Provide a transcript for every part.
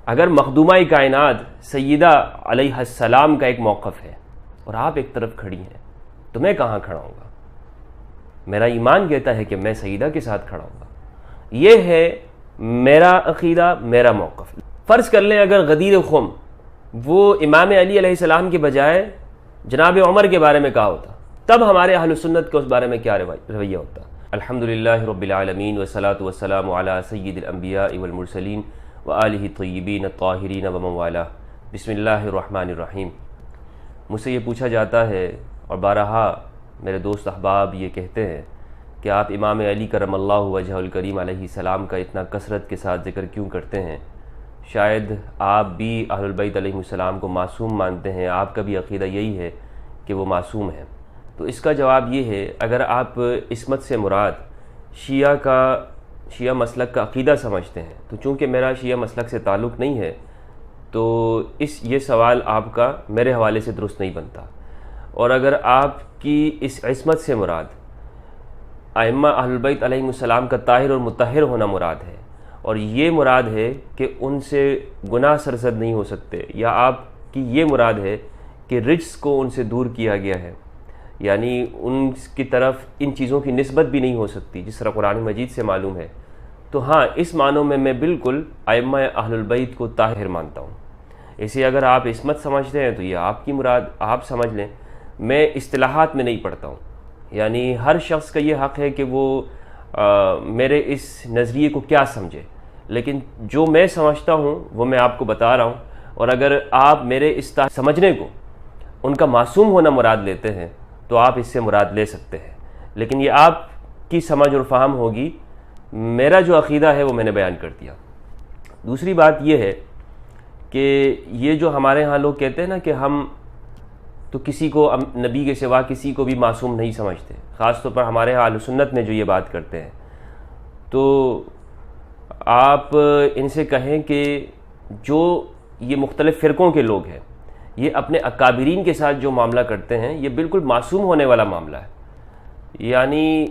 اگر مخدومہ کائنات سیدہ علیہ السلام کا ایک موقف ہے اور آپ ایک طرف کھڑی ہیں تو میں کہاں کھڑا ہوں گا؟ میرا ایمان کہتا ہے کہ میں سیدہ کے ساتھ کھڑا ہوں گا. یہ ہے میرا عقیدہ، میرا موقف. فرض کر لیں اگر غدیر خم وہ امام علی علیہ السلام کے بجائے جناب عمر کے بارے میں کہا ہوتا، تب ہمارے اہل سنت کے اس بارے میں کیا رویہ ہوتا؟ الحمدللہ رب العالمین والصلاة والسلام علی سید الانبیاء والمرسلین وآلہ الطیبین الطاہرین ومن والہ. بسم اللہ الرحمن الرحیم. مجھ سے یہ پوچھا جاتا ہے اور بارہا میرے دوست احباب یہ کہتے ہیں کہ آپ امام علی کرم اللہ وجہہ الکریم علیہ السلام کا اتنا کثرت کے ساتھ ذکر کیوں کرتے ہیں؟ شاید آپ بھی اہل البیت علیہ السلام کو معصوم مانتے ہیں، آپ کا بھی عقیدہ یہی ہے کہ وہ معصوم ہیں. تو اس کا جواب یہ ہے، اگر آپ عصمت سے مراد شیعہ مسلک کا عقیدہ سمجھتے ہیں تو چونکہ میرا شیعہ مسلک سے تعلق نہیں ہے تو یہ سوال آپ کا میرے حوالے سے درست نہیں بنتا. اور اگر آپ کی اس عصمت سے مراد ائمہ اہل البیت علیہ السلام کا طاہر اور مطہر ہونا مراد ہے اور یہ مراد ہے کہ ان سے گناہ سرزد نہیں ہو سکتے، یا آپ کی یہ مراد ہے کہ رجس کو ان سے دور کیا گیا ہے، یعنی ان کی طرف ان چیزوں کی نسبت بھی نہیں ہو سکتی جس طرح قرآن مجید سے معلوم ہے، تو ہاں اس معنوں میں بالکل ائمہ اہل البیت کو طاہر مانتا ہوں. اسے اگر آپ عصمت سمجھتے ہیں تو یہ آپ کی مراد، آپ سمجھ لیں. میں اصطلاحات میں نہیں پڑھتا ہوں، یعنی ہر شخص کا یہ حق ہے کہ وہ میرے اس نظریے کو کیا سمجھے، لیکن جو میں سمجھتا ہوں وہ میں آپ کو بتا رہا ہوں. اور اگر آپ میرے اس سمجھنے کو ان کا معصوم ہونا مراد لیتے ہیں تو آپ اس سے مراد لے سکتے ہیں، لیکن یہ آپ کی سمجھ اور فہم ہوگی. میرا جو عقیدہ ہے وہ میں نے بیان کر دیا. دوسری بات یہ ہے کہ یہ جو ہمارے ہاں لوگ کہتے ہیں نا کہ ہم تو کسی کو نبی کے سوا کسی کو بھی معصوم نہیں سمجھتے، خاص طور پر ہمارے ہاں اہل سنت میں جو یہ بات کرتے ہیں، تو آپ ان سے کہیں کہ جو یہ مختلف فرقوں کے لوگ ہیں یہ اپنے اکابرین کے ساتھ جو معاملہ کرتے ہیں یہ بالکل معصوم ہونے والا معاملہ ہے. یعنی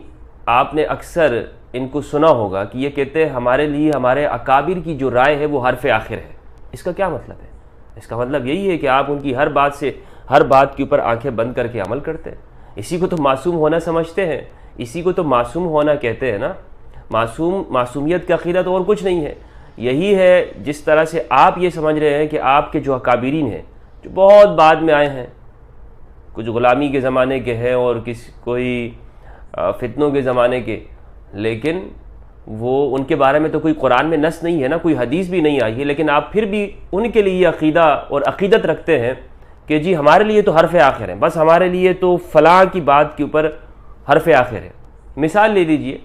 آپ نے اکثر ان کو سنا ہوگا کہ یہ کہتے ہیں ہمارے لیے ہمارے اکابر کی جو رائے ہے وہ حرف آخر ہے. اس کا کیا مطلب ہے؟ اس کا مطلب یہی ہے کہ آپ ان کی ہر بات کے اوپر آنکھیں بند کر کے عمل کرتے ہیں. اسی کو تو معصوم ہونا سمجھتے ہیں، اسی کو تو معصوم ہونا کہتے ہیں نا. معصومیت کا عقیدہ تو اور کچھ نہیں ہے. یہی ہے جس طرح سے آپ یہ سمجھ رہے ہیں کہ آپ کے جو اکابرین ہیں جو بہت بعد میں آئے ہیں، کچھ غلامی کے زمانے کے ہیں اور کوئی فتنوں کے زمانے کے، لیکن وہ ان کے بارے میں تو کوئی قرآن میں نص نہیں ہے نا، کوئی حدیث بھی نہیں آئی ہے، لیکن آپ پھر بھی ان کے لیے عقیدہ اور عقیدت رکھتے ہیں کہ جی ہمارے لیے تو حرف آخر ہے، بس ہمارے لیے تو فلاں کی بات کے اوپر حرف آخر ہے. مثال لے لیجئے،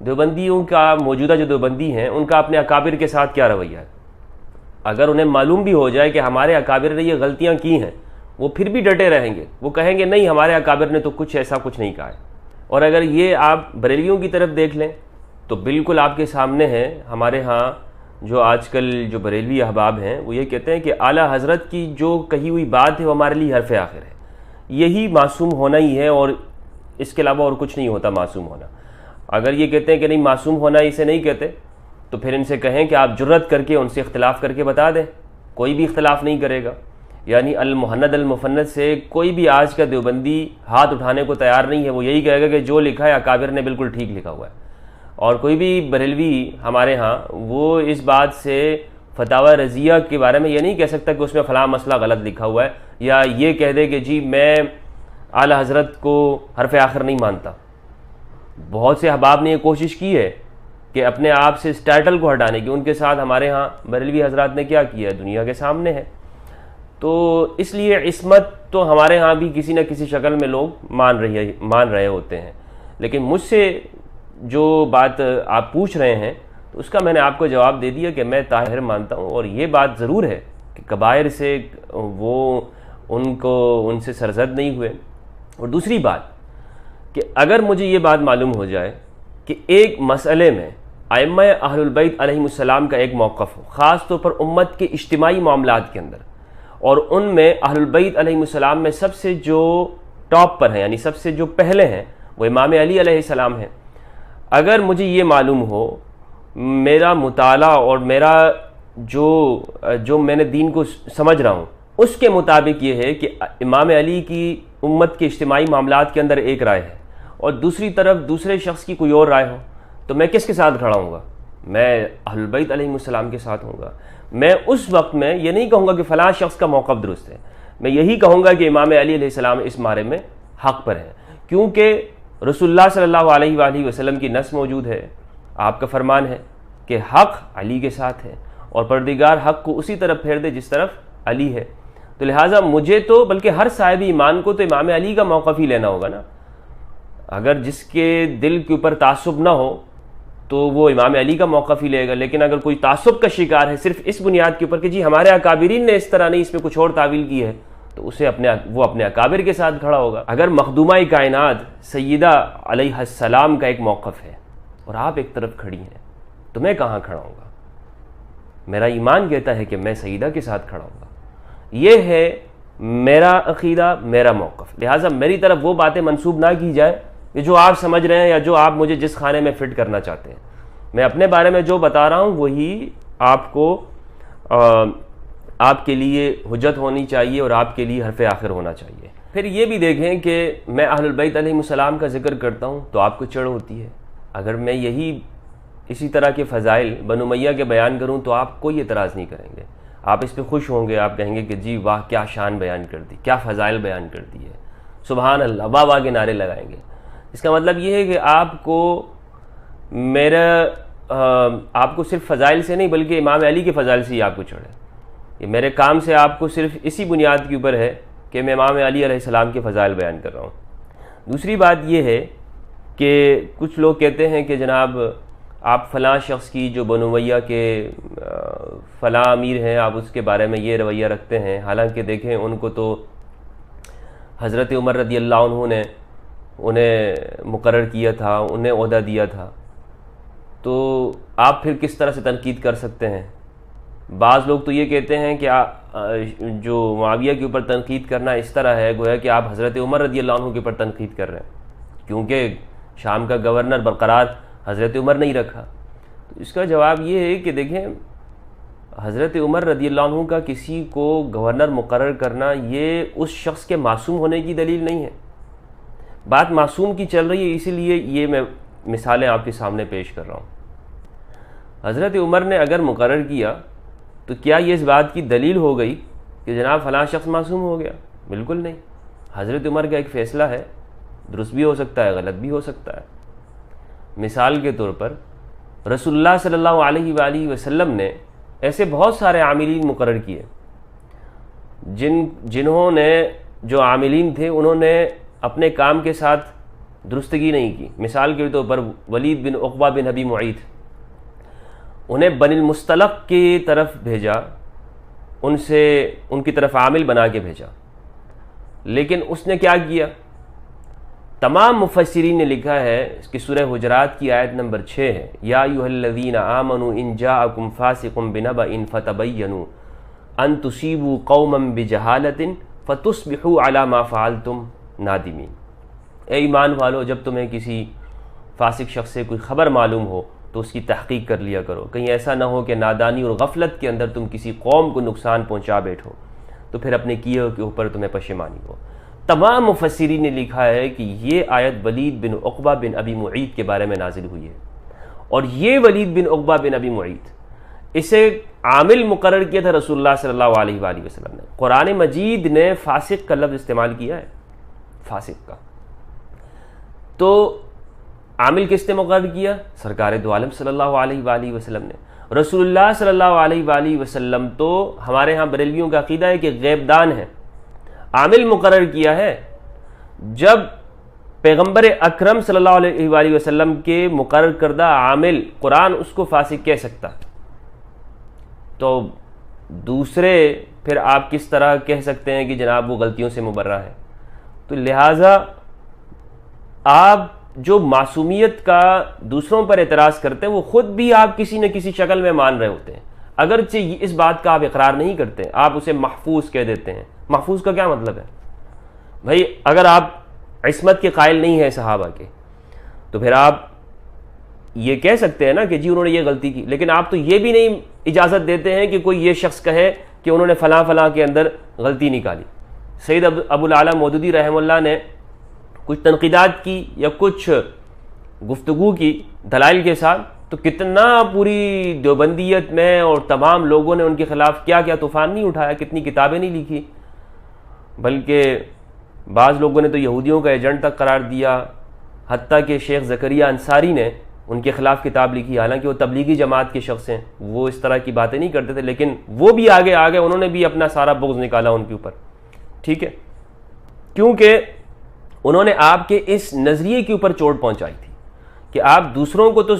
دیوبندیوں کا موجودہ جو دیوبندی ہیں ان کا اپنے اکابر کے ساتھ کیا رویہ ہے. اگر انہیں معلوم بھی ہو جائے کہ ہمارے اکابر نے یہ غلطیاں کی ہیں وہ پھر بھی ڈٹے رہیں گے، وہ کہیں گے نہیں ہمارے اکابر نے تو ایسا کچھ نہیں کہا ہے. اور اگر یہ آپ بریلویوں کی طرف دیکھ لیں تو بالکل آپ کے سامنے ہے، ہمارے ہاں جو آج کل جو بریلوی احباب ہیں وہ یہ کہتے ہیں کہ اعلیٰ حضرت کی جو کہی ہوئی بات ہے وہ ہمارے لیے حرف آخر ہے. یہی معصوم ہونا ہی ہے اور اس کے علاوہ اور کچھ نہیں ہوتا معصوم ہونا. اگر یہ کہتے ہیں کہ نہیں معصوم ہونا اسے نہیں کہتے تو پھر ان سے کہیں کہ آپ جرت کر کے ان سے اختلاف کر کے بتا دیں، کوئی بھی اختلاف نہیں کرے گا. یعنی المحند المفند سے کوئی بھی آج کا دیوبندی ہاتھ اٹھانے کو تیار نہیں ہے. وہ یہی کہے گا کہ جو لکھا ہے اکابر نے بالکل ٹھیک لکھا ہوا ہے. اور کوئی بھی بریلوی ہمارے ہاں وہ اس بات سے فتاوی رضیہ کے بارے میں یہ نہیں کہہ سکتا کہ اس میں فلاں مسئلہ غلط لکھا ہوا ہے، یا یہ کہہ دے کہ جی میں اعلی حضرت کو حرف آخر نہیں مانتا. بہت سے احباب نے یہ کوشش کی ہے کہ اپنے آپ سے اس ٹائٹل کو ہٹانے کی. ان کے ساتھ ہمارے ہاں بریلوی حضرات نے کیا کیا ہے دنیا کے سامنے ہے. تو اس لیے عصمت تو ہمارے ہاں بھی کسی نہ کسی شکل میں لوگ مان رہے ہوتے ہیں. لیکن مجھ سے جو بات آپ پوچھ رہے ہیں تو اس کا میں نے آپ کو جواب دے دیا کہ میں طاہر مانتا ہوں. اور یہ بات ضرور ہے کہ کبائر سے وہ ان سے سرزد نہیں ہوئے. اور دوسری بات کہ اگر مجھے یہ بات معلوم ہو جائے کہ ایک مسئلے میں ائمہ اہل البیت علیہ السلام کا ایک موقف ہو، خاص طور پر امت کے اجتماعی معاملات کے اندر، اور ان میں اہل البیت علیہ السلام میں سب سے جو ٹاپ پر ہیں، یعنی سب سے جو پہلے ہیں وہ امام علی علیہ السلام ہیں، اگر مجھے یہ معلوم ہو، میرا مطالعہ اور میرا جو میں نے دین کو سمجھ رہا ہوں اس کے مطابق یہ ہے کہ امام علی کی امت کے اجتماعی معاملات کے اندر ایک رائے ہے اور دوسری طرف دوسرے شخص کی کوئی اور رائے ہو، تو میں کس کے ساتھ کھڑا ہوں گا؟ میں اہل البیت علیہم السلام کے ساتھ ہوں گا۔ میں اس وقت میں یہ نہیں کہوں گا کہ فلاں شخص کا موقف درست ہے، میں یہی کہوں گا کہ امام علی علیہ السلام اس بارے میں حق پر ہیں، کیونکہ رسول اللہ صلی اللہ علیہ وآلہ وسلم کی نص موجود ہے، آپ کا فرمان ہے کہ حق علی کے ساتھ ہے اور پروردگار حق کو اسی طرف پھیر دے جس طرف علی ہے۔ تو لہٰذا مجھے تو بلکہ ہر صاحب ایمان کو تو امام علی کا موقف ہی لینا ہوگا نا۔ اگر جس کے دل کے اوپر تعصب نہ ہو تو وہ امام علی کا موقف ہی لے گا، لیکن اگر کوئی تعصب کا شکار ہے صرف اس بنیاد کے اوپر کہ جی ہمارے اکابرین نے اس طرح نہیں، اس میں کچھ اور تعویل کی ہے، تو اسے وہ اپنے اکابر کے ساتھ کھڑا ہوگا۔ اگر مخدومہ کائنات سیدہ علیہ السلام کا ایک موقف ہے اور آپ ایک طرف کھڑی ہیں تو میں کہاں کھڑا ہوں گا؟ میرا ایمان کہتا ہے کہ میں سیدہ کے ساتھ کھڑا ہوں گا، یہ ہے میرا عقیدہ، میرا موقف۔ لہٰذا میری طرف وہ باتیں منسوب نہ کی جائے کہ جو آپ سمجھ رہے ہیں یا جو آپ مجھے جس خانے میں فٹ کرنا چاہتے ہیں۔ میں اپنے بارے میں جو بتا رہا ہوں وہی آپ کو آپ کے لیے حجت ہونی چاہیے اور آپ کے لیے حرف آخر ہونا چاہیے۔ پھر یہ بھی دیکھیں کہ میں اہل البیت علیہم السلام کا ذکر کرتا ہوں تو آپ کو چڑھ ہوتی ہے، اگر میں اسی طرح کے فضائل بنو امیہ کے بیان کروں تو آپ کوئی اعتراض نہیں کریں گے، آپ اس پہ خوش ہوں گے، آپ کہیں گے کہ جی واہ کیا شان بیان کر دی، کیا فضائل بیان کر دی ہے، سبحان اللہ، واہ واہ کے نعرے لگائیں گے۔ اس کا مطلب یہ ہے کہ آپ کو صرف فضائل سے نہیں بلکہ امام علی کے فضائل سے ہی آپ کو چڑھے۔ یہ میرے کام سے آپ کو صرف اسی بنیاد کے اوپر ہے کہ میں امام علی علیہ السلام کے فضائل بیان کر رہا ہوں۔ دوسری بات یہ ہے کہ کچھ لوگ کہتے ہیں کہ جناب آپ فلاں شخص کی جو بنو امیہ کے فلاں امیر ہیں آپ اس کے بارے میں یہ رویہ رکھتے ہیں، حالانکہ دیکھیں ان کو تو حضرت عمر رضی اللہ عنہ نے انہیں مقرر کیا تھا، انہیں عہدہ دیا تھا، تو آپ پھر کس طرح سے تنقید کر سکتے ہیں؟ بعض لوگ تو یہ کہتے ہیں کہ جو معاویہ کے اوپر تنقید کرنا اس طرح ہے گویا کہ آپ حضرت عمر رضی اللہ عنہ کے اوپر تنقید کر رہے ہیں، کیونکہ شام کا گورنر برقرار حضرت عمر نہیں رکھا۔ تو اس کا جواب یہ ہے کہ دیکھیں حضرت عمر رضی اللہ عنہ کا کسی کو گورنر مقرر کرنا یہ اس شخص کے معصوم ہونے کی دلیل نہیں ہے۔ بات معصوم کی چل رہی ہے، اسی لیے یہ میں مثالیں آپ کے سامنے پیش کر رہا ہوں۔ حضرت عمر نے اگر مقرر کیا تو کیا یہ اس بات کی دلیل ہو گئی کہ جناب فلاں شخص معصوم ہو گیا؟ بالکل نہیں۔ حضرت عمر کا ایک فیصلہ ہے، درست بھی ہو سکتا ہے، غلط بھی ہو سکتا ہے۔ مثال کے طور پر رسول اللہ صلی اللہ علیہ وآلہ وسلم نے ایسے بہت سارے عاملین مقرر کیے جنہوں نے جو عاملین تھے انہوں نے اپنے کام کے ساتھ درستگی نہیں کی۔ مثال کے طور پر ولید بن عقبہ بن ابی معیط، انہیں بنی المصطلق کی طرف بھیجا، ان کی طرف عامل بنا کے بھیجا، لیکن اس نے کیا کیا؟ تمام مفسرین نے لکھا ہے، اس کی سورہ حجرات کی آیت نمبر 6 ہے، یا ایھا الذین آمنوا ان جاءکم فاسق بنبأ فتبینوا ان تصیبوا قوما بجہالۃ فتصبحوا علی ما فعلتم نادمین۔ اے ایمان والو، جب تمہیں کسی فاسق شخص سے کوئی خبر معلوم ہو تو اس کی تحقیق کر لیا کرو، کہیں ایسا نہ ہو کہ نادانی اور غفلت کے اندر تم کسی قوم کو نقصان پہنچا بیٹھو تو پھر اپنے کیے کے اوپر تمہیں پشیمانی ہو۔ تمام مفسرین نے لکھا ہے کہ یہ آیت ولید بن عقبہ بن ابی معیط کے بارے میں نازل ہوئی ہے، اور یہ ولید بن عقبہ بن ابی معیط اسے عامل مقرر کیا تھا رسول اللہ صلی اللہ علیہ وآلہ وسلم نے۔ قرآن مجید نے فاسق کا لفظ استعمال کیا ہے، فاسق کا، تو عامل کس نے مقرر کیا؟ سرکار دو عالم صلی اللہ علیہ وآلہ وسلم نے۔ رسول اللہ صلی اللہ علیہ وآلہ وسلم تو ہمارے ہاں بریلویوں کا عقیدہ ہے کہ غیب دان ہے، عامل مقرر کیا ہے۔ جب پیغمبر اکرم صلی اللہ علیہ وآلہ وسلم کے مقرر کردہ عامل قرآن اس کو فاسق کہہ سکتا تو دوسرے پھر آپ کس طرح کہہ سکتے ہیں کہ جناب وہ غلطیوں سے مبرہ ہے؟ تو لہٰذا آپ جو معصومیت کا دوسروں پر اعتراض کرتے ہیں وہ خود بھی آپ کسی نہ کسی شکل میں مان رہے ہوتے ہیں، اگرچہ اس بات کا آپ اقرار نہیں کرتے، آپ اسے محفوظ کہہ دیتے ہیں۔ محفوظ کا کیا مطلب ہے؟ بھائی اگر آپ عصمت کے قائل نہیں ہیں صحابہ کے تو پھر آپ یہ کہہ سکتے ہیں نا کہ جی انہوں نے یہ غلطی کی، لیکن آپ تو یہ بھی نہیں اجازت دیتے ہیں کہ کوئی یہ شخص کہے کہ انہوں نے فلاں فلاں کے اندر غلطی نکالی۔ سید ابو العالیٰ مودودی رحمہ اللہ نے کچھ تنقیدات کی یا کچھ گفتگو کی دلائل کے ساتھ، تو کتنا پوری دیوبندیت میں اور تمام لوگوں نے ان کے خلاف کیا کیا طوفان نہیں اٹھایا، کتنی کتابیں نہیں لکھی، بلکہ بعض لوگوں نے تو یہودیوں کا ایجنٹ تک قرار دیا، حتیٰ کہ شیخ زکریہ انصاری نے ان کے خلاف کتاب لکھی، حالانکہ وہ تبلیغی جماعت کے شخص ہیں، وہ اس طرح کی باتیں نہیں کرتے تھے، لیکن وہ بھی آگے آگے انہوں نے بھی اپنا سارا بغض نکالا ان کے اوپر، ٹھیک ہے، کیونکہ انہوں نے آپ کے اس نظریے کے اوپر چوٹ پہنچائی تھی کہ آپ دوسروں کو تو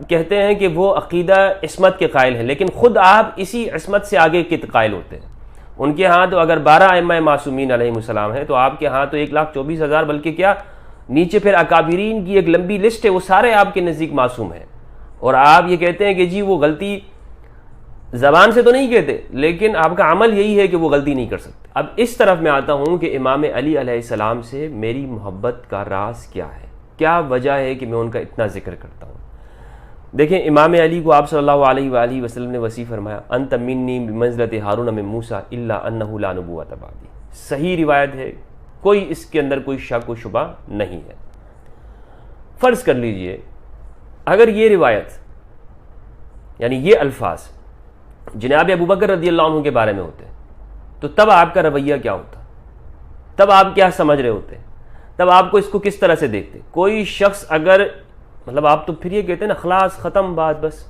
کہتے ہیں کہ وہ عقیدہ عصمت کے قائل ہیں، لیکن خود آپ اسی عصمت سے آگے کے قائل ہوتے ہیں۔ ان کے ہاں تو اگر 12 ائمہ معصومین علیہم السلام ہیں، تو آپ کے ہاں تو 1,24,000، بلکہ کیا نیچے پھر اکابرین کی ایک لمبی لسٹ ہے، وہ سارے آپ کے نزدیک معصوم ہیں، اور آپ یہ کہتے ہیں کہ جی وہ غلطی زبان سے تو نہیں کہتے، لیکن آپ کا عمل یہی ہے کہ وہ غلطی نہیں کر سکتے۔ اب اس طرف میں آتا ہوں کہ امام علی علیہ السلام سے میری محبت کا راز کیا ہے، کیا وجہ ہے کہ میں ان کا اتنا ذکر کرتا ہوں۔ دیکھیں، امام علی کو آپ صلی اللہ علیہ وآلہ وسلم نے وصیف فرمایا، انت منی بمنزلۃ ہارون من موسیٰ الا انہ لا نبوۃ بعدی۔ صحیح روایت ہے، کوئی اس کے اندر کوئی شک و شبہ نہیں ہے۔ فرض کر لیجئے اگر یہ روایت یعنی یہ الفاظ جناب ابو بکر رضی اللہ عنہ کے بارے میں ہوتے تو تب آپ کا رویہ کیا ہوتا، تب آپ کیا سمجھ رہے ہوتے، تب آپ کو اس کو کس طرح سے دیکھتے؟ کوئی شخص اگر مطلب آپ تو پھر یہ کہتے ہیں نا خلاص ختم بات، بس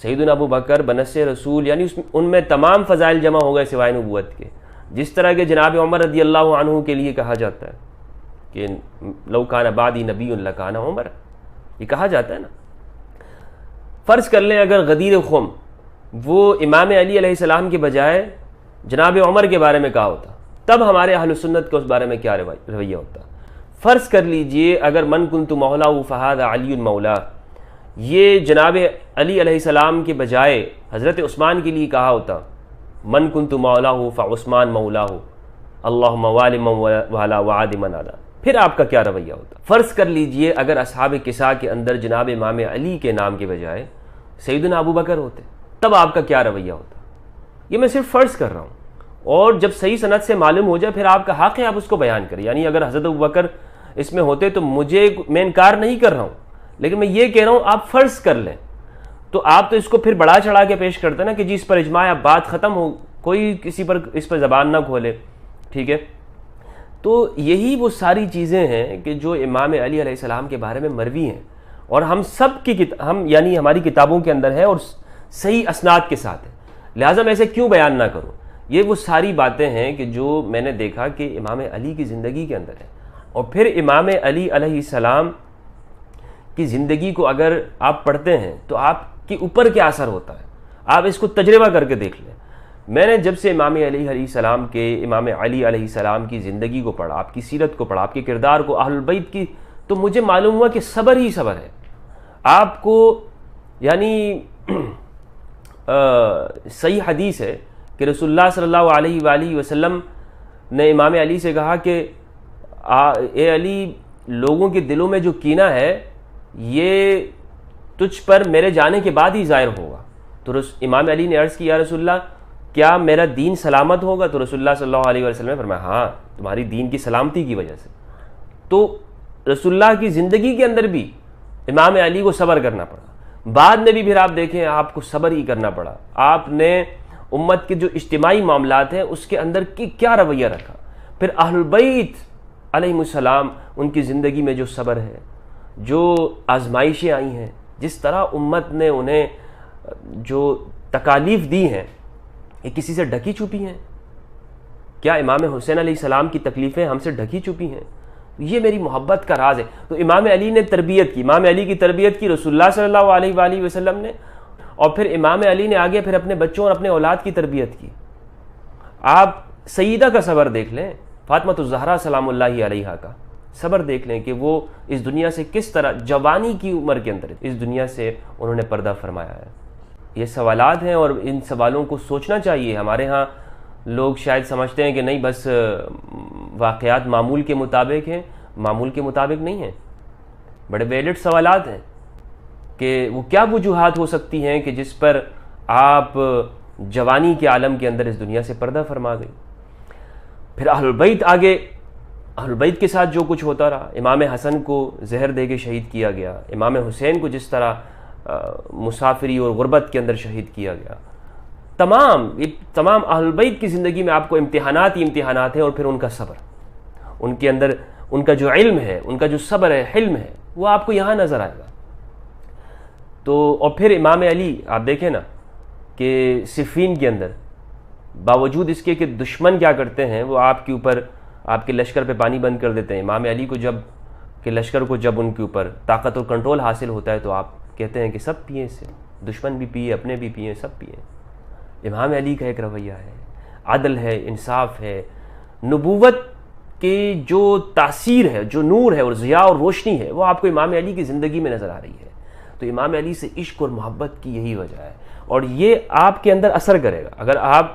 سیدنا ابو بکر بنص رسول، یعنی ان میں تمام فضائل جمع ہو گئے سوائے نبوت کے، جس طرح کہ جناب عمر رضی اللہ عنہ کے لیے کہا جاتا ہے کہ لو کان بعدی نبی لکان عمر، یہ کہا جاتا ہے نا۔ فرض کر لیں اگر غدیر خم وہ امام علی علیہ السلام کے بجائے جناب عمر کے بارے میں کہا ہوتا، تب ہمارے اہل سنت کا اس بارے میں کیا رویہ ہوتا؟ فرض کر لیجئے اگر من کنت مولا فہذا علی مولا، یہ جناب علی علیہ السلام کے بجائے حضرت عثمان کے لیے کہا ہوتا، من کنت مولا فعثمان مولا اللہم والی من والا وعاد من عادا، پھر آپ کا کیا رویہ ہوتا؟ فرض کر لیجئے اگر اصحاب کساء کے اندر جناب امام علی کے نام کے بجائے سیدنا ابو بکر ہوتے، تب آپ کا کیا رویہ ہوتا؟ یہ میں صرف فرض کر رہا ہوں، اور جب صحیح سند سے معلوم ہو جائے پھر آپ کا حق ہے آپ اس کو بیان کریں۔ یعنی اگر حضرت ابو بکر اس میں ہوتے تو میں انکار نہیں کر رہا ہوں، لیکن میں یہ کہہ رہا ہوں آپ فرض کر لیں، تو آپ تو اس کو پھر بڑھا چڑھا کے پیش کرتے ہیں نا کہ جی اس پر اجماع، اب بات ختم ہو، کوئی کسی پر اس پر زبان نہ کھولے، ٹھیک ہے۔ تو یہی وہ ساری چیزیں ہیں کہ جو امام علی علیہ السلام کے بارے میں مروی ہیں، اور ہم سب کی یعنی ہماری کتابوں کے اندر ہے اور صحیح اسناد کے ساتھ ہے، لہٰذا میں اسے کیوں بیان نہ کروں؟ یہ وہ ساری باتیں ہیں کہ جو میں نے دیکھا کہ امام علی کی زندگی کے اندر ہے، اور پھر امام علی علیہ السلام کی زندگی کو اگر آپ پڑھتے ہیں تو آپ کے اوپر کیا اثر ہوتا ہے، آپ اس کو تجربہ کر کے دیکھ لیں۔ میں نے جب سے امام علی علیہ السلام کی زندگی کو پڑھا، آپ کی سیرت کو پڑھا، آپ کے کردار کو، اہل البیت کی، تو مجھے معلوم ہوا کہ صبر ہی صبر ہے۔ آپ کو یعنی صحیح حدیث ہے کہ رسول اللہ صلی اللہ علیہ وآلہ وسلم نے امام علی سے کہا کہ اے علی، لوگوں کے دلوں میں جو کینہ ہے یہ تجھ پر میرے جانے کے بعد ہی ظاہر ہوگا۔ تو امام علی نے عرض کی یا رسول اللہ کیا میرا دین سلامت ہوگا؟ تو رسول اللہ صلی اللہ علیہ وسلم نے فرمایا ہاں، تمہاری دین کی سلامتی کی وجہ سے۔ تو رسول اللہ کی زندگی کے اندر بھی امام علی کو صبر کرنا پڑا، بعد میں بھی پھر آپ دیکھیں آپ کو صبر ہی کرنا پڑا۔ آپ نے امت کے جو اجتماعی معاملات ہیں اس کے اندر کیا رویہ رکھا، پھر اہل البیت علیہم السلام ان کی زندگی میں جو صبر ہے، جو آزمائشیں آئی ہیں، جس طرح امت نے انہیں جو تکالیف دی ہیں، یہ کسی سے ڈھکی چھپی ہیں؟ کیا امام حسین علیہ السلام کی تکلیفیں ہم سے ڈھکی چھپی ہیں؟ یہ میری محبت کا راز ہے۔ تو امام علی نے تربیت کی، امام علی کی تربیت کی رسول اللہ صلی اللہ علیہ وآلہ وسلم نے، اور پھر امام علی نے آگے پھر اپنے بچوں اور اپنے اولاد کی تربیت کی۔ آپ سیدہ کا صبر دیکھ لیں، فاطمہ الزہرا سلام اللہ علیہا کا صبر دیکھ لیں کہ وہ اس دنیا سے کس طرح جوانی کی عمر کے اندر اس دنیا سے انہوں نے پردہ فرمایا ہے۔ یہ سوالات ہیں اور ان سوالوں کو سوچنا چاہیے۔ ہمارے ہاں لوگ شاید سمجھتے ہیں کہ نہیں بس واقعات معمول کے مطابق ہیں، معمول کے مطابق نہیں ہیں، بڑے ویلڈ سوالات ہیں۔ کہ وہ کیا وجوہات ہو سکتی ہیں کہ جس پر آپ جوانی کے عالم کے اندر اس دنیا سے پردہ فرما گئی. پھر اہل البیت آگے، اہل البیت کے ساتھ جو کچھ ہوتا رہا، امام حسن کو زہر دے کے شہید کیا گیا، امام حسین کو جس طرح مسافری اور غربت کے اندر شہید کیا گیا، تمام اہل البیت کی زندگی میں آپ کو امتحانات ہی امتحانات ہیں. اور پھر ان کا صبر، ان کے اندر ان کا جو علم ہے، ان کا جو صبر ہے، حلم ہے، وہ آپ کو یہاں نظر آئے گا. تو اور پھر امام علی آپ دیکھیں نا کہ صفین کے اندر باوجود اس کے کہ دشمن کیا کرتے ہیں، وہ آپ کے اوپر، آپ کے لشکر پہ پانی بند کر دیتے ہیں. امام علی کو جب کہ لشکر کو جب ان کے اوپر طاقت اور کنٹرول حاصل ہوتا ہے تو آپ کہتے ہیں کہ سب پئیں اس سے، دشمن بھی پیے، اپنے بھی پئیں، سب پئیں. امام علی کا ایک رویہ ہے، عدل ہے، انصاف ہے، نبوت کی جو تاثیر ہے، جو نور ہے اور ضیاء اور روشنی ہے، وہ آپ کو امام علی کی زندگی میں نظر آ رہی ہے. تو امام علی سے عشق اور محبت کی یہی وجہ ہے، اور یہ آپ کے اندر اثر کرے گا. اگر آپ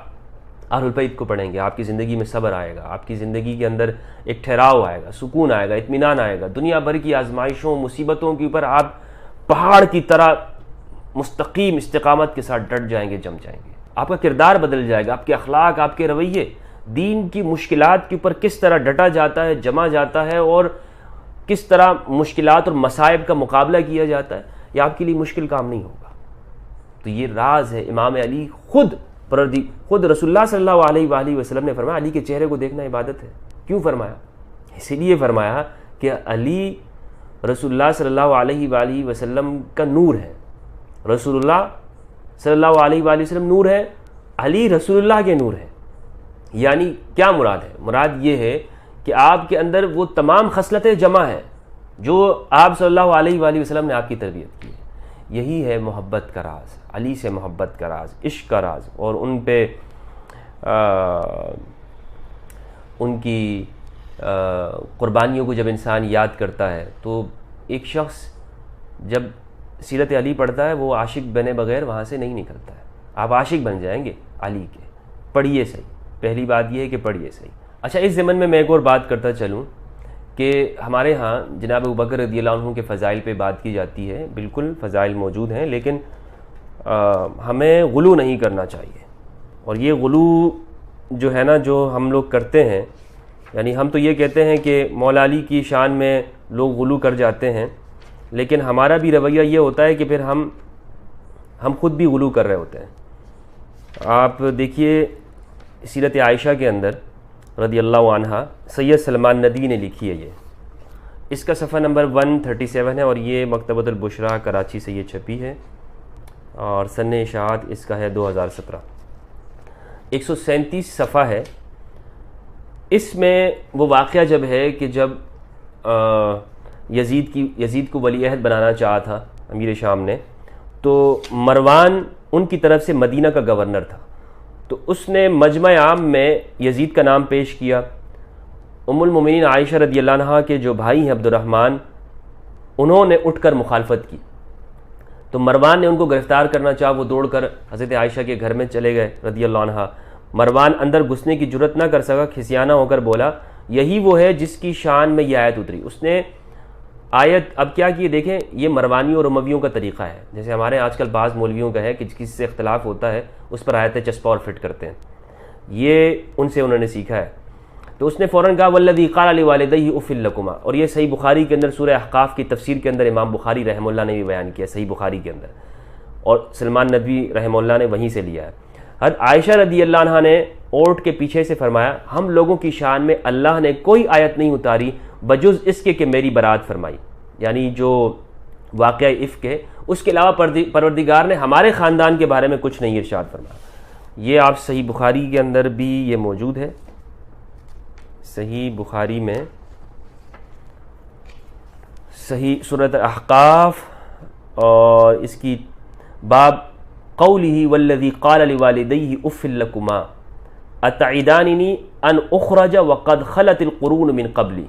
اہل البیت کو پڑھیں گے، آپ کی زندگی میں صبر آئے گا، آپ کی زندگی کے اندر ایک ٹھہراؤ آئے گا، سکون آئے گا، اطمینان آئے گا. دنیا بھر کی آزمائشوں، مصیبتوں کے اوپر آپ پہاڑ کی طرح مستقیم استقامت کے ساتھ ڈٹ جائیں گے، جم جائیں گے. آپ کا کردار بدل جائے گا، آپ کے اخلاق، آپ کے رویے، دین کی مشکلات کے اوپر کس طرح ڈٹا جاتا ہے، جمع جاتا ہے، اور کس طرح مشکلات اور مصائب کا مقابلہ کیا جاتا ہے، یہ آپ کے لیے مشکل کام نہیں ہوگا. تو یہ راز ہے. امام علی خود رسول اللہ صلی اللہ علیہ وآلہ وسلم نے فرمایا علی کے چہرے کو دیکھنا عبادت ہے. کیوں فرمایا؟ اسی لیے فرمایا کہ علی رسول اللہ صلی اللہ علیہ وآلہ وسلم کا نور ہے. رسول اللہ صلی اللہ علیہ وآلہ وسلم نور ہے، علی رسول اللہ کے نور ہے. یعنی کیا مراد ہے؟ مراد یہ ہے کہ آپ کے اندر وہ تمام خصلتیں جمع ہیں جو آپ صلی اللہ علیہ وآلہ وسلم نے آپ کی تربیت کی ہے. یہی ہے محبت کا راز، علی سے محبت کا راز، عشق کا راز. اور ان پہ ان کی قربانیوں کو جب انسان یاد کرتا ہے تو ایک شخص جب سیرت علی پڑھتا ہے وہ عاشق بنے بغیر وہاں سے نہیں نکلتا ہے. آپ عاشق بن جائیں گے علی کے. پڑھیے صحیح، پہلی بات یہ ہے کہ پڑھیے صحیح. اچھا، اس ضمن میں ایک اور بات کرتا چلوں کہ ہمارے ہاں جناب ابوبکر رضی اللہ عنہ کے فضائل پہ بات کی جاتی ہے. بالکل فضائل موجود ہیں، لیکن ہمیں غلو نہیں کرنا چاہیے. اور یہ غلو جو ہے نا، جو ہم لوگ کرتے ہیں، یعنی ہم تو یہ کہتے ہیں کہ مولا علی کی شان میں لوگ غلو کر جاتے ہیں، لیکن ہمارا بھی رویہ یہ ہوتا ہے کہ پھر ہم خود بھی غلو کر رہے ہوتے ہیں. آپ دیکھیے سیرت عائشہ کے اندر رضی اللہ عنہ سید سلمان ندوی نے لکھی ہے. اس کا صفحہ نمبر 137 ہے، اور یہ مکتبۃ البشریٰ کراچی سے یہ چھپی ہے، اور سن اشاعت اس کا ہے 2017. 137 صفحہ ہے. اس میں وہ واقعہ جب ہے کہ جب یزید کو ولی عہد بنانا چاہا تھا امیر شام نے، تو مروان ان کی طرف سے مدینہ کا گورنر تھا. تو اس نے مجمع عام میں یزید کا نام پیش کیا. ام المومنین عائشہ رضی اللہ عنہا کے جو بھائی ہیں عبد الرحمن، انہوں نے اٹھ کر مخالفت کی. تو مروان نے ان کو گرفتار کرنا چاہا. وہ دوڑ کر حضرت عائشہ کے گھر میں چلے گئے رضی اللہ عنہا. مروان اندر گھسنے کی جرت نہ کر سکا، کھسیانہ ہو کر بولا یہی وہ ہے جس کی شان میں یہ آیت اتری. اس نے آیت اب کیا کی دیکھیں، یہ مروانیوں اور امویوں کا طریقہ ہے. جیسے ہمارے آج کل بعض مولویوں کا ہے کہ کسی سے اختلاف ہوتا ہے اس پر آیتیں چسپا اور فٹ کرتے ہیں. یہ ان سے انہوں نے سیکھا ہے. تو اس نے فوراً کہا والذی قال لوالدیہ اف لکما. اور یہ صحیح بخاری کے اندر سورہ احقاف کی تفسیر کے اندر امام بخاری رحمہ اللہ نے بھی بیان کیا، صحیح بخاری کے اندر، اور سلمان ندوی رحمہ اللہ نے وہیں سے لیا ہے. حضرت عائشہ رضی اللہ عنہا نے اونٹ کے پیچھے سے فرمایا ہم لوگوں کی شان میں اللہ نے کوئی آیت نہیں اتاری بجز اس کے کہ میری برات فرمائی. یعنی جو واقعہ افک ہے اس کے علاوہ پروردگار نے ہمارے خاندان کے بارے میں کچھ نہیں ارشاد فرمایا. یہ آپ صحیح بخاری کے اندر بھی یہ موجود ہے. صحیح بخاری میں صحیح سورۃ احقاف اور اس کی باب قوله والذی قال لوالدیہ اف لکما اتعداننی ان اخرج وقد خلت القرون من قبلی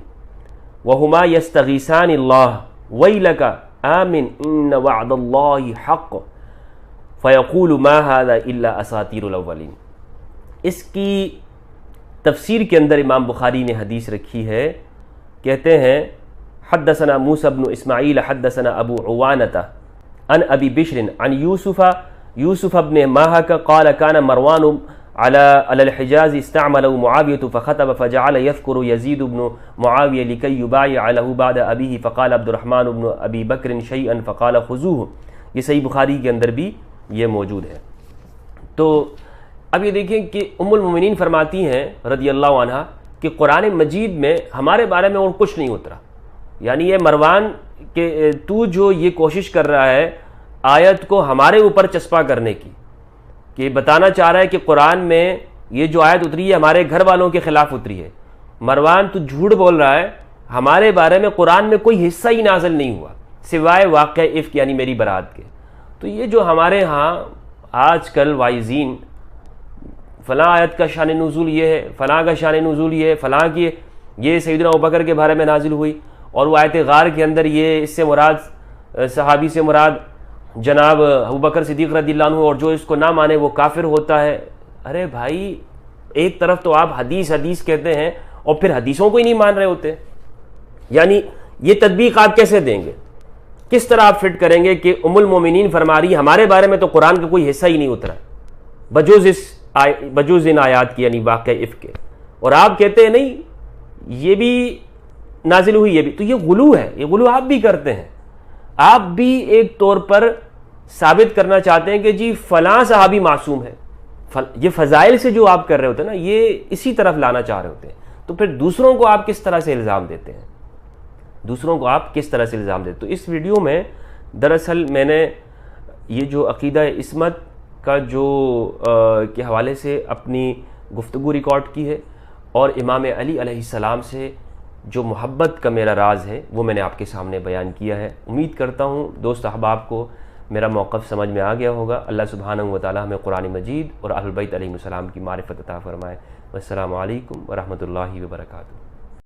وهما يستغيثان الله ويلك آمن إن وعد الله حق فيقول ما هذا إلا أساطير الأولين. اس کی تفسیر کے اندر امام بخاری نے حدیث رکھی ہے. کہتے ہیں حدثنا موسیٰ بن اسماعیل حدثنا ابو عوانة عن ابی بشر عن یوسف بن ماہک قال كان مروان على الحجاز استعمله معاوية فخطب فجعل يذكر يزيد بن معاوية لكي يبايع له بعد أبيه فقال عبد الرحمن بن أبي بكر شيئا فقال خذوه. یہ صحیح بخاری کے اندر بھی یہ موجود ہے. تو اب یہ دیکھیں کہ ام المومنین فرماتی ہیں رضی اللہ عنہ کہ قرآن مجید میں ہمارے بارے میں اور کچھ نہیں اترا. یعنی یہ مروان کہ تو جو یہ کوشش کر رہا ہے آیت کو ہمارے اوپر چسپاں کرنے کی، کہ بتانا چاہ رہا ہے کہ قرآن میں یہ جو آیت اتری ہے ہمارے گھر والوں کے خلاف اتری ہے. مروان تو جھوٹ بول رہا ہے، ہمارے بارے میں قرآن میں کوئی حصہ ہی نازل نہیں ہوا سوائے واقعہ افک یعنی میری برات کے. تو یہ جو ہمارے ہاں آج کل وائزین فلاں آیت کا شان نزول یہ ہے، فلاں کا شان نزول یہ ہے، فلاں کی یہ سیدنا ابوبکر کے بارے میں نازل ہوئی، اور وہ آیت غار کے اندر یہ اس سے مراد صحابی سے مراد جناب ابوبکر صدیق رضی اللہ عنہ، اور جو اس کو نہ مانے وہ کافر ہوتا ہے. ارے بھائی ایک طرف تو آپ حدیث حدیث کہتے ہیں اور پھر حدیثوں کو ہی نہیں مان رہے ہوتے. یعنی یہ تطبیق آپ کیسے دیں گے؟ کس طرح آپ فٹ کریں گے کہ ام المومنین فرما رہی ہمارے بارے میں تو قرآن کا کوئی حصہ ہی نہیں اترا بجوز ان آیات کی یعنی واقعہ افک کے، اور آپ کہتے ہیں نہیں یہ بھی نازل ہوئی یہ بھی. تو یہ غلو ہے، یہ غلو آپ بھی کرتے ہیں. آپ بھی ایک طور پر ثابت کرنا چاہتے ہیں کہ جی فلاں صحابی معصوم ہے. یہ فضائل سے جو آپ کر رہے ہوتے ہیں نا یہ اسی طرف لانا چاہ رہے ہوتے ہیں. تو پھر دوسروں کو آپ کس طرح سے الزام دیتے ہیں؟ دوسروں کو آپ کس طرح سے الزام دیتے؟ تو اس ویڈیو میں دراصل میں نے یہ جو عقیدہ عصمت کا جو کے حوالے سے اپنی گفتگو ریکارڈ کی ہے، اور امام علی علیہ السلام سے جو محبت کا میرا راز ہے وہ میں نے آپ کے سامنے بیان کیا ہے. امید کرتا ہوں دوست احباب کو میرا موقف سمجھ میں آ گیا ہوگا. اللہ سبحانہ و تعالی ہمیں قرآن مجید اور اہل بیت علیہ السلام کی معرفت عطا فرمائے. والسلام علیکم ورحمۃ اللہ وبرکاتہ.